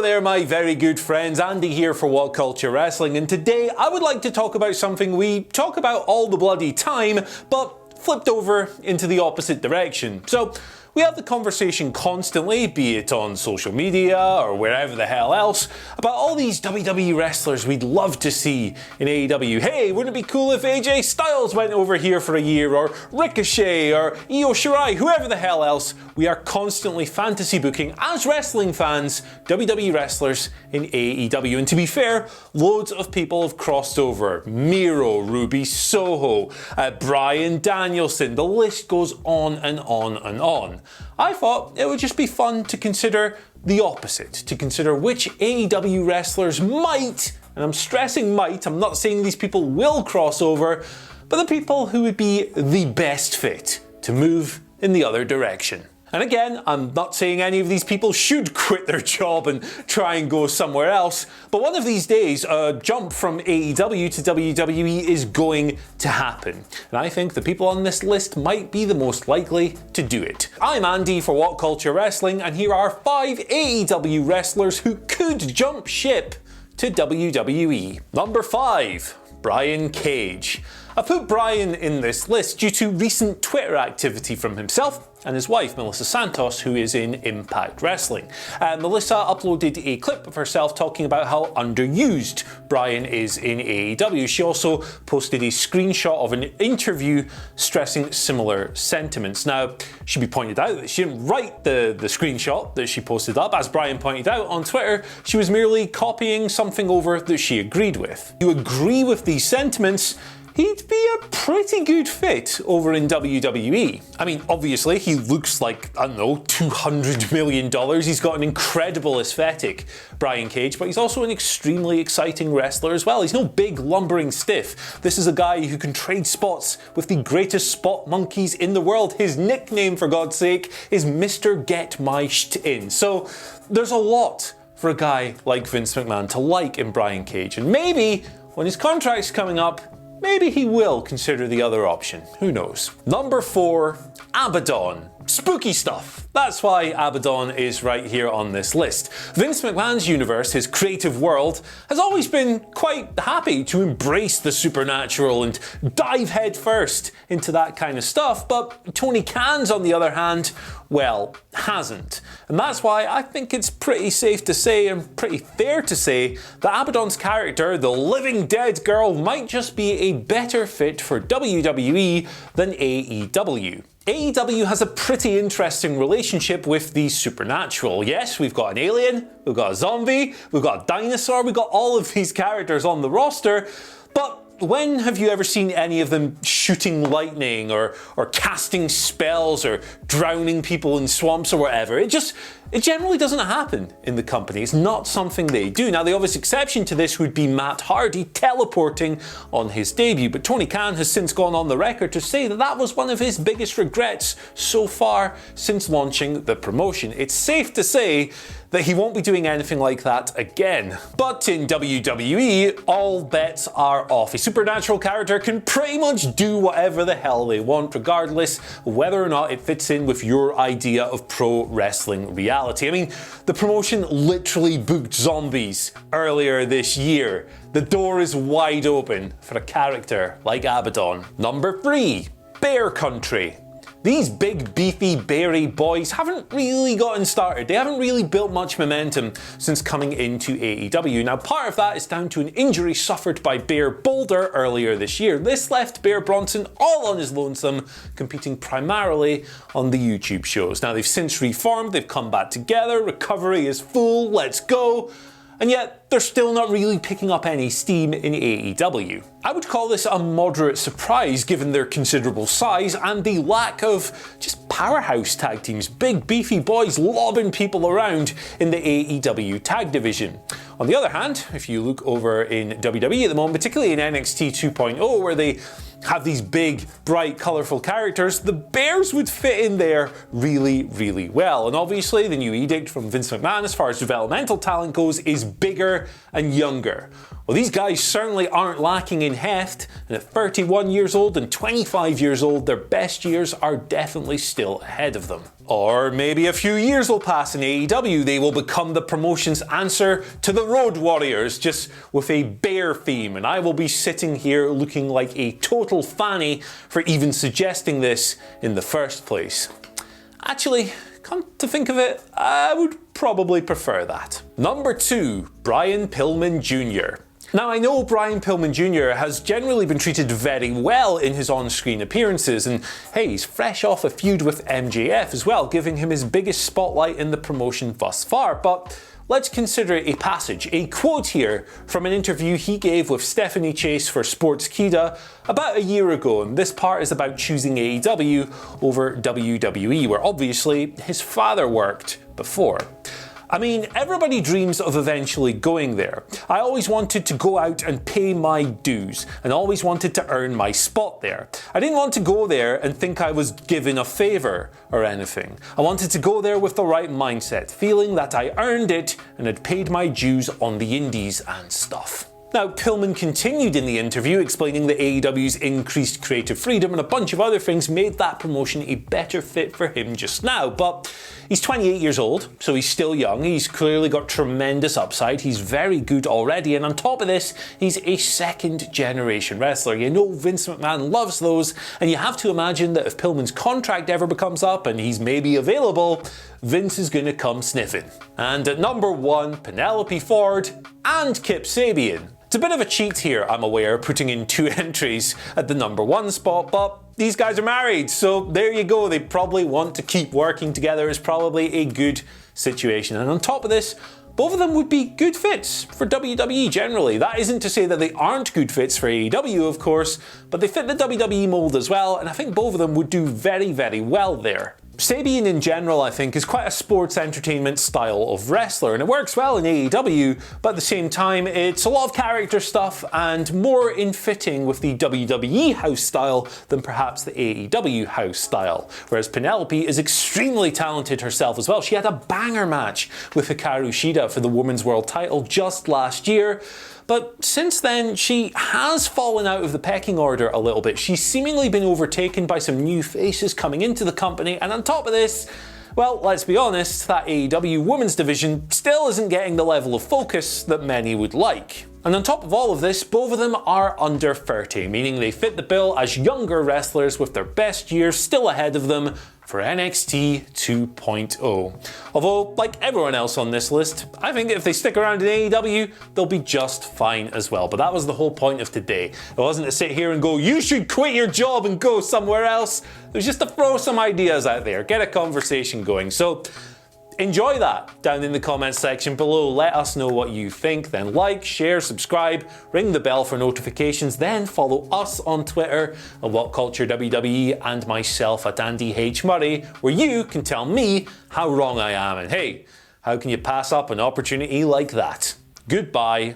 there, my very good friends. Andy here for What Culture Wrestling, and today I would like to talk about something we talk about all the bloody time, but flipped over into the opposite direction. So, we have the conversation constantly, be it on social media or wherever the hell else, about all these WWE wrestlers we'd love to see in AEW. Hey, wouldn't it be cool if AJ Styles went over here for a year, or Ricochet, or Io Shirai, whoever the hell else. We are constantly fantasy booking, as wrestling fans, WWE wrestlers in AEW. And to be fair, loads of people have crossed over. Miro, Ruby Soho, Bryan Danielson, the list goes on and on and on. I thought it would just be fun to consider the opposite, to consider which AEW wrestlers might, and I'm stressing might, I'm not saying these people will cross over, but the people who would be the best fit to move in the other direction. And again, I'm not saying any of these people should quit their job and try and go somewhere else, but one of these days, a jump from AEW to WWE is going to happen. And I think the people on this list might be the most likely to do it. I'm Andy for What Culture Wrestling, and here are 5 AEW wrestlers who could jump ship to WWE. Number 5, Brian Cage. I put Brian in this list due to recent Twitter activity from himself and his wife, Melissa Santos, who is in Impact Wrestling. Melissa uploaded a clip of herself talking about how underused Brian is in AEW. She also posted a screenshot of an interview stressing similar sentiments. Now, it should be pointed out that she didn't write the screenshot that she posted up. As Brian pointed out on Twitter, she was merely copying something over that she agreed with. If you agree with these sentiments, he'd be a pretty good fit over in WWE. I mean, obviously, he looks like, I don't know, $200 million. He's got an incredible aesthetic, Brian Cage, but he's also an extremely exciting wrestler as well. He's no big lumbering stiff. This is a guy who can trade spots with the greatest spot monkeys in the world. His nickname, for God's sake, is Mr. Get My Sht In. So there's a lot for a guy like Vince McMahon to like in Brian Cage, and maybe when his contract's coming up, maybe he will consider the other option. Who knows? Number 4, Abadon. Spooky stuff. That's why Abadon is right here on this list. Vince McMahon's universe, his creative world, has always been quite happy to embrace the supernatural and dive headfirst into that kind of stuff, but Tony Khan's, on the other hand, well, hasn't. And that's why I think it's pretty safe to say, and pretty fair to say, that Abadon's character, the living dead girl, might just be a better fit for WWE than AEW. AEW has a pretty interesting relationship with the supernatural. Yes, we've got an alien, we've got a zombie, we've got a dinosaur, we've got all of these characters on the roster, but when have you ever seen any of them shooting lightning or casting spells or drowning people in swamps or whatever? It generally doesn't happen in the company. It's not something they do. Now, the obvious exception to this would be Matt Hardy teleporting on his debut, but Tony Khan has since gone on the record to say that that was one of his biggest regrets so far since launching the promotion. It's safe to say that he won't be doing anything like that again. But in WWE, all bets are off. A supernatural character can pretty much do whatever the hell they want, regardless of whether or not it fits in with your idea of pro wrestling reality. I mean, the promotion literally booked zombies earlier this year. The door is wide open for a character like Abadon. Number 3, Bear Country. These big, beefy, beary boys haven't really gotten started. They haven't really built much momentum since coming into AEW. Now, part of that is down to an injury suffered by Bear Boulder earlier this year. This left Bear Bronson all on his lonesome, competing primarily on the YouTube shows. Now, they've since reformed, they've come back together, recovery is full, let's go. And yet, they're still not really picking up any steam in AEW. I would call this a moderate surprise given their considerable size and the lack of just powerhouse tag teams, big beefy boys lobbing people around in the AEW tag division. On the other hand, if you look over in WWE at the moment, particularly in NXT 2.0, where they have these big, bright, colourful characters, the Bears would fit in there really, really well. And obviously, the new edict from Vince McMahon as far as developmental talent goes is bigger and younger. Well, these guys certainly aren't lacking in heft, and at 31 years old and 25 years old, their best years are definitely still ahead of them. Or maybe a few years will pass in AEW, they will become the promotion's answer to the Road Warriors, just with a bear theme, and I will be sitting here looking like a total fanny for even suggesting this in the first place. Actually, come to think of it, I would probably prefer that. Number 2, Brian Pillman Jr. Now, I know Brian Pillman Jr. has generally been treated very well in his on-screen appearances, and hey, he's fresh off a feud with MJF as well, giving him his biggest spotlight in the promotion thus far. But let's consider a passage, a quote here from an interview he gave with Stephanie Chase for Sportskeeda about a year ago, and this part is about choosing AEW over WWE, where obviously his father worked before. I mean, everybody dreams of eventually going there. I always wanted to go out and pay my dues, and always wanted to earn my spot there. I didn't want to go there and think I was given a favour or anything. I wanted to go there with the right mindset, feeling that I earned it and had paid my dues on the indies and stuff. Now, Pillman continued in the interview explaining that AEW's increased creative freedom and a bunch of other things made that promotion a better fit for him just now, but he's 28 years old, so he's still young, he's clearly got tremendous upside, he's very good already, and on top of this, he's a second generation wrestler. You know Vince McMahon loves those, and you have to imagine that if Pillman's contract ever becomes up and he's maybe available, Vince is gonna come sniffing. And at number 1, Penelope Ford and Kip Sabian. It's a bit of a cheat here, I'm aware, putting in 2 entries at the number 1 spot, but these guys are married, so there you go. They probably want to keep working together. It's probably a good situation. And on top of this, both of them would be good fits for WWE generally. That isn't to say that they aren't good fits for AEW, of course, but they fit the WWE mold as well, and I think both of them would do very, very well there. Sabian in general, I think, is quite a sports entertainment style of wrestler, and it works well in AEW, but at the same time, it's a lot of character stuff and more in fitting with the WWE house style than perhaps the AEW house style. Whereas Penelope is extremely talented herself as well. She had a banger match with Hikaru Shida for the Women's World title just last year. But since then, she has fallen out of the pecking order a little bit. She's seemingly been overtaken by some new faces coming into the company, and on top of this, well, let's be honest, that AEW women's division still isn't getting the level of focus that many would like. And on top of all of this, both of them are under 30, meaning they fit the bill as younger wrestlers with their best years still ahead of them for NXT 2.0. Although, like everyone else on this list, I think if they stick around in AEW, they'll be just fine as well. But that was the whole point of today. It wasn't to sit here and go, you should quit your job and go somewhere else. It was just to throw some ideas out there, get a conversation going. So enjoy that down in the comments section below. Let us know what you think. Then like, share, subscribe, ring the bell for notifications, then follow us on Twitter at WhatCultureWWE and myself at Andy H. Murray, where you can tell me how wrong I am. And hey, how can you pass up an opportunity like that? Goodbye.